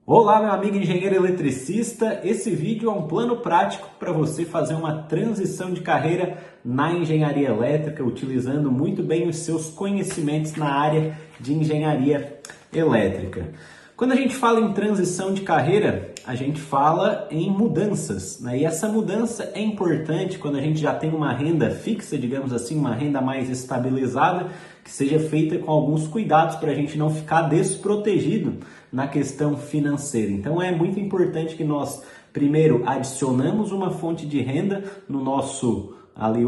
Olá, meu amigo engenheiro eletricista. Esse vídeo é um plano prático para você fazer uma transição de carreira na engenharia elétrica, utilizando muito bem os seus conhecimentos na área de engenharia elétrica. Quando a gente fala em transição de carreira, a gente fala em mudanças, né? E essa mudança é importante quando a gente já tem uma renda fixa, digamos assim, uma renda mais estabilizada, que seja feita com alguns cuidados para a gente não ficar desprotegido na questão financeira. Então é muito importante que nós primeiro adicionamos uma fonte de renda no nosso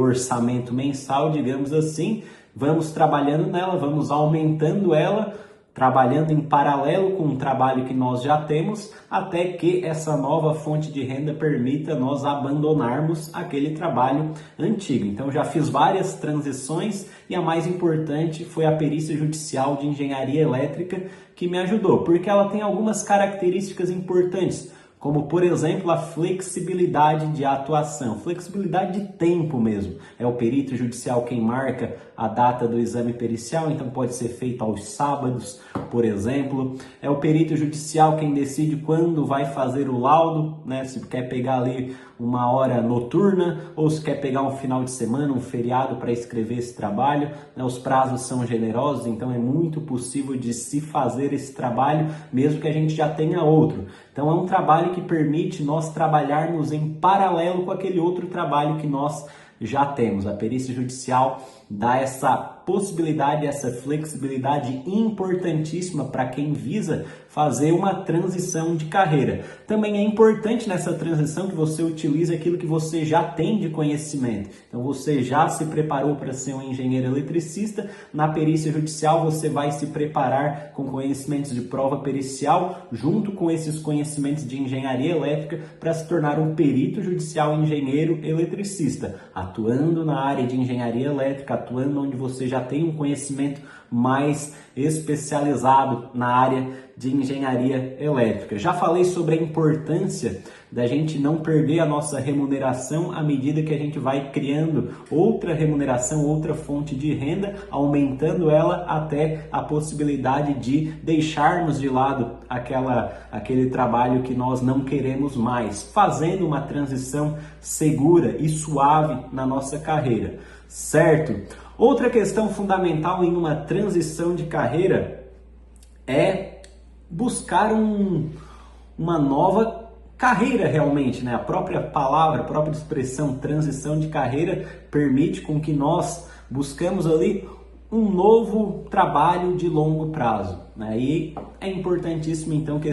orçamento mensal, digamos assim, vamos trabalhando nela, vamos aumentando ela, trabalhando em paralelo com o trabalho que nós já temos, até que essa nova fonte de renda permita nós abandonarmos aquele trabalho antigo. Então já fiz várias transições e a mais importante foi a perícia judicial de engenharia elétrica, que me ajudou, porque ela tem algumas características importantes, como, por exemplo, a flexibilidade de atuação, flexibilidade de tempo mesmo. É o perito judicial quem marca a data do exame pericial, então pode ser feito aos sábados, por exemplo. É o perito judicial quem decide quando vai fazer o laudo, né? Se quer pegar ali uma hora noturna ou se quer pegar um final de semana, um feriado para escrever esse trabalho, né? Os prazos são generosos, então é muito possível de se fazer esse trabalho, mesmo que a gente já tenha outro. Então é um trabalho que permite nós trabalharmos em paralelo com aquele outro trabalho que nós já temos. A perícia judicial dá essa possibilidade, essa flexibilidade importantíssima para quem visa fazer uma transição de carreira. Também é importante nessa transição que você utilize aquilo que você já tem de conhecimento. Então você já se preparou para ser um engenheiro eletricista, na perícia judicial você vai se preparar com conhecimentos de prova pericial, junto com esses conhecimentos de engenharia elétrica, para se tornar um perito judicial engenheiro eletricista, atuando na área de engenharia elétrica, atuando onde você já tem um conhecimento mais especializado na área de engenharia elétrica. Já falei sobre a importância da gente não perder a nossa remuneração à medida que a gente vai criando outra remuneração, outra fonte de renda, aumentando ela até a possibilidade de deixarmos de lado aquele trabalho que nós não queremos mais, fazendo uma transição segura e suave na nossa carreira, certo? Outra questão fundamental em uma transição de carreira é buscar uma nova carreira realmente, né? A própria palavra, a própria expressão transição de carreira permite com que nós buscamos ali um novo trabalho de longo prazo, né? E é importantíssimo então que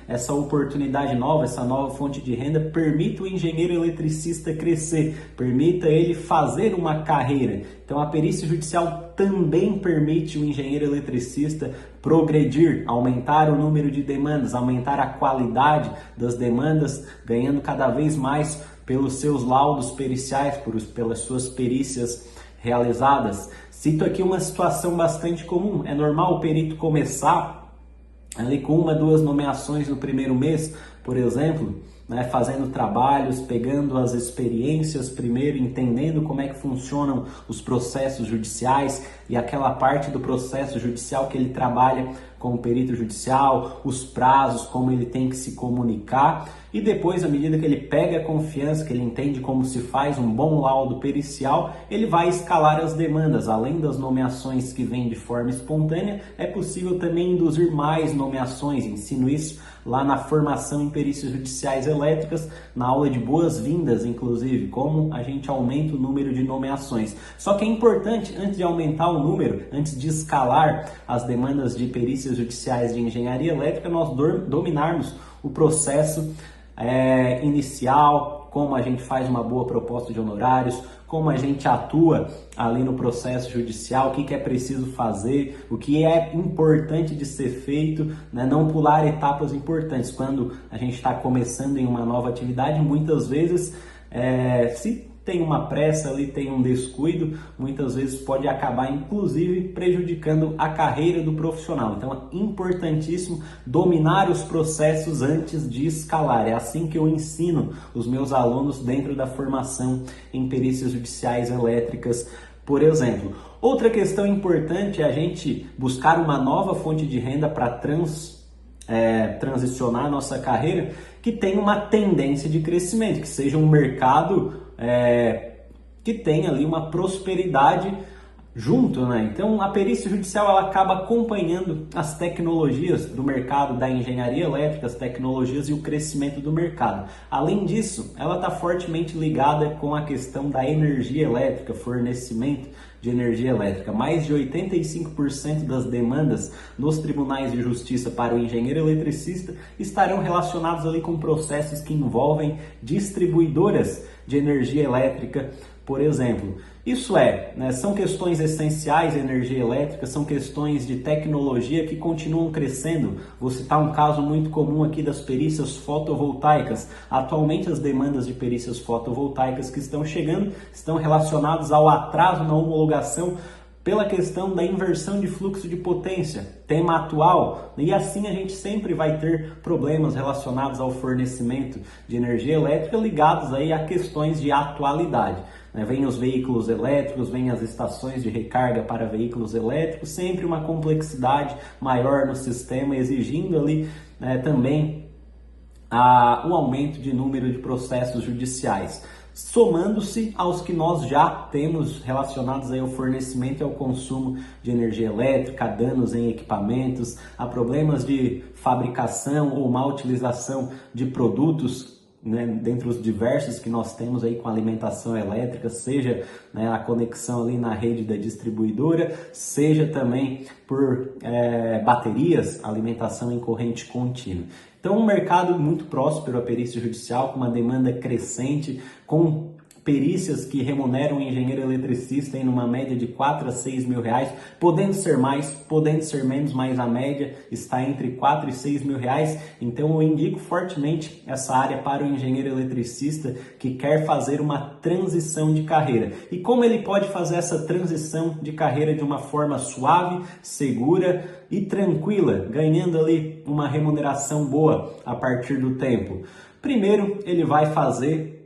essa oportunidade nova, essa nova fonte de renda permita o engenheiro eletricista crescer, permita ele fazer uma carreira. Então a perícia judicial também permite o engenheiro eletricista progredir, aumentar o número de demandas, aumentar a qualidade das demandas, ganhando cada vez mais pelos seus laudos periciais, pelas suas perícias realizadas. Cito aqui uma situação bastante comum. É normal o perito começar ali com uma, duas nomeações no primeiro mês, por exemplo, né, fazendo trabalhos, pegando as experiências primeiro, entendendo como é que funcionam os processos judiciais e aquela parte do processo judicial que ele trabalha como perito judicial, os prazos, como ele tem que se comunicar, e depois, à medida que ele pega a confiança, que ele entende como se faz um bom laudo pericial, ele vai escalar as demandas. Além das nomeações que vêm de forma espontânea, é possível também induzir mais nomeações. Ensino isso lá na formação em perícias judiciais elétricas, na aula de boas-vindas, inclusive, como a gente aumenta o número de nomeações. Só que é importante, antes de aumentar o número, antes de escalar as demandas de perícias judiciais de engenharia elétrica, nós dominarmos o processo inicial, como a gente faz uma boa proposta de honorários, como a gente atua ali no processo judicial, o que é preciso fazer, o que é importante de ser feito, né? Não pular etapas importantes. Quando a gente está começando em uma nova atividade, muitas vezes, se tem uma pressa ali, tem um descuido, muitas vezes pode acabar inclusive prejudicando a carreira do profissional. Então é importantíssimo dominar os processos antes de escalar. É assim que eu ensino os meus alunos dentro da formação em perícias judiciais elétricas, por exemplo. Outra questão importante é a gente buscar uma nova fonte de renda para transicionar a nossa carreira, que tem uma tendência de crescimento, que seja um mercado que tenha ali uma prosperidade junto, né? Então a perícia judicial ela acaba acompanhando as tecnologias do mercado da engenharia elétrica, as tecnologias e o crescimento do mercado. Além disso, ela está fortemente ligada com a questão da energia elétrica, fornecimento de energia elétrica. Mais de 85% das demandas nos tribunais de justiça para o engenheiro eletricista estarão relacionados ali com processos que envolvem distribuidoras de energia elétrica, por exemplo. Isso são questões essenciais da energia elétrica, são questões de tecnologia que continuam crescendo. Vou citar um caso muito comum aqui das perícias fotovoltaicas. Atualmente as demandas de perícias fotovoltaicas que estão chegando estão relacionadas ao atraso na homologação pela questão da inversão de fluxo de potência, tema atual, e assim a gente sempre vai ter problemas relacionados ao fornecimento de energia elétrica ligados aí a questões de atualidade. Vem os veículos elétricos, vem as estações de recarga para veículos elétricos, sempre uma complexidade maior no sistema, exigindo ali também um aumento de número de processos judiciais, somando-se aos que nós já temos relacionados aí ao fornecimento e ao consumo de energia elétrica, a danos em equipamentos, a problemas de fabricação ou má utilização de produtos, dentre os diversos que nós temos aí com alimentação elétrica, seja a conexão ali na rede da distribuidora, seja também por baterias, alimentação em corrente contínua. Então, um mercado muito próspero, a perícia judicial, com uma demanda crescente, com perícias que remuneram o engenheiro eletricista em uma média de 4 a 6 mil reais, podendo ser mais, podendo ser menos, mas a média está entre 4 e 6 mil reais. Então eu indico fortemente essa área para o engenheiro eletricista que quer fazer uma transição de carreira. E como ele pode fazer essa transição de carreira de uma forma suave, segura e tranquila, ganhando ali uma remuneração boa a partir do tempo? Primeiro, ele vai fazer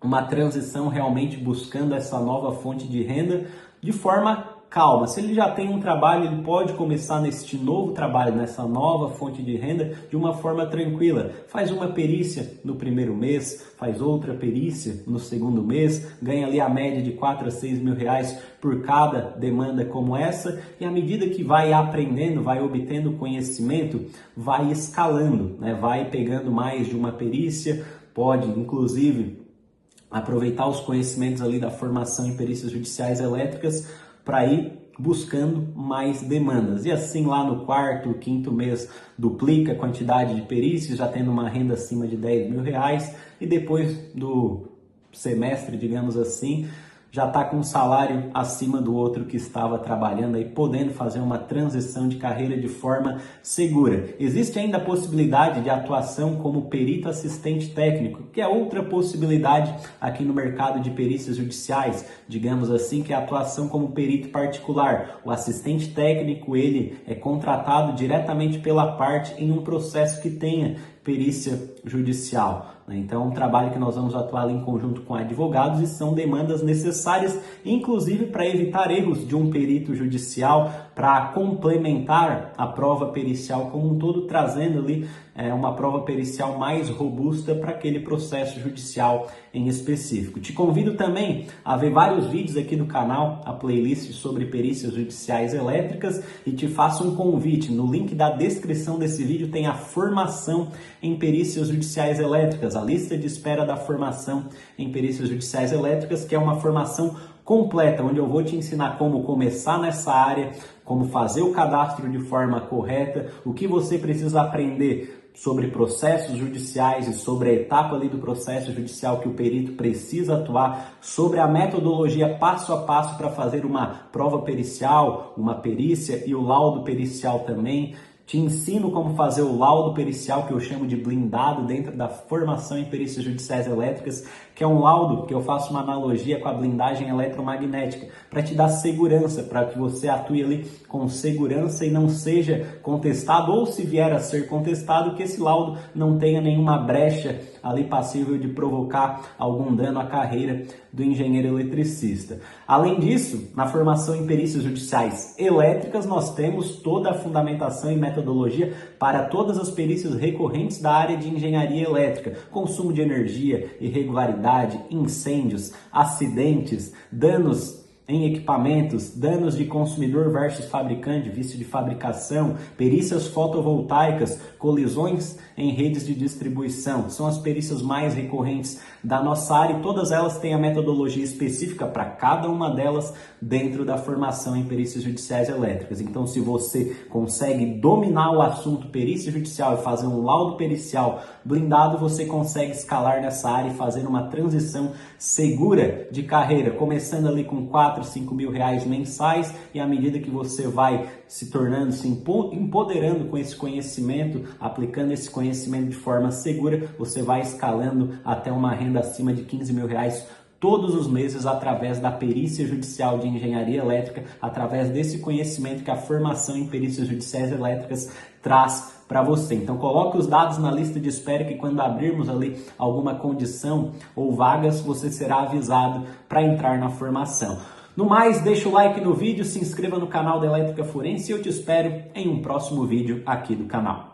uma transição realmente buscando essa nova fonte de renda de forma calma. Se ele já tem um trabalho, ele pode começar neste novo trabalho, nessa nova fonte de renda, de uma forma tranquila. Faz uma perícia no primeiro mês, faz outra perícia no segundo mês, ganha ali a média de 4 a 6 mil reais por cada demanda como essa, e à medida que vai aprendendo, vai obtendo conhecimento, vai escalando, vai pegando mais de uma perícia, pode inclusive aproveitar os conhecimentos ali da formação em perícias judiciais elétricas para ir buscando mais demandas. E assim lá no quarto, quinto mês duplica a quantidade de perícias, já tendo uma renda acima de 10 mil reais, e depois do semestre, digamos assim, já está com um salário acima do outro que estava trabalhando aí, podendo fazer uma transição de carreira de forma segura. Existe ainda a possibilidade de atuação como perito assistente técnico, que é outra possibilidade aqui no mercado de perícias judiciais, digamos assim, que é a atuação como perito particular. O assistente técnico, ele é contratado diretamente pela parte em um processo que tenha perícia judicial. Então, é um trabalho que nós vamos atuar ali em conjunto com advogados e são demandas necessárias, inclusive para evitar erros de um perito judicial, para complementar a prova pericial como um todo, trazendo ali uma prova pericial mais robusta para aquele processo judicial em específico. Te convido também a ver vários vídeos aqui do canal, a playlist sobre perícias judiciais elétricas, e te faço um convite. No link da descrição desse vídeo tem a formação em perícias judiciais elétricas, a lista de espera da formação em perícias judiciais elétricas, que é uma formação completa, onde eu vou te ensinar como começar nessa área, como fazer o cadastro de forma correta, o que você precisa aprender sobre processos judiciais e sobre a etapa ali do processo judicial que o perito precisa atuar, sobre a metodologia passo a passo para fazer uma prova pericial, uma perícia e o laudo pericial também. Te ensino como fazer o laudo pericial, que eu chamo de blindado, dentro da formação em perícias judiciais elétricas, que é um laudo que eu faço uma analogia com a blindagem eletromagnética, para te dar segurança, para que você atue ali com segurança e não seja contestado, ou se vier a ser contestado, que esse laudo não tenha nenhuma brecha ali passível de provocar algum dano à carreira do engenheiro eletricista. Além disso, na formação em perícias judiciais elétricas, nós temos toda a fundamentação e metodologia para todas as perícias recorrentes da área de engenharia elétrica: consumo de energia, irregularidade, incêndios, acidentes, danos em equipamentos, danos de consumidor versus fabricante, vício de fabricação, perícias fotovoltaicas, colisões em redes de distribuição. São as perícias mais recorrentes da nossa área e todas elas têm a metodologia específica para cada uma delas dentro da formação em perícias judiciais elétricas. Então, se você consegue dominar o assunto perícia judicial e fazer um laudo pericial blindado, você consegue escalar nessa área e fazer uma transição segura de carreira, começando ali com 4, 5 mil reais mensais, e à medida que você vai se tornando, se empoderando com esse conhecimento, aplicando esse conhecimento de forma segura, você vai escalando até uma renda acima de 15 mil reais todos os meses através da perícia judicial de engenharia elétrica, através desse conhecimento que a formação em perícias judiciais elétricas traz para você. Então coloque os dados na lista de espera, que quando abrirmos ali alguma condição ou vagas, você será avisado para entrar na formação. No mais, deixa o like no vídeo, se inscreva no canal da Elétrica Forense e eu te espero em um próximo vídeo aqui do canal.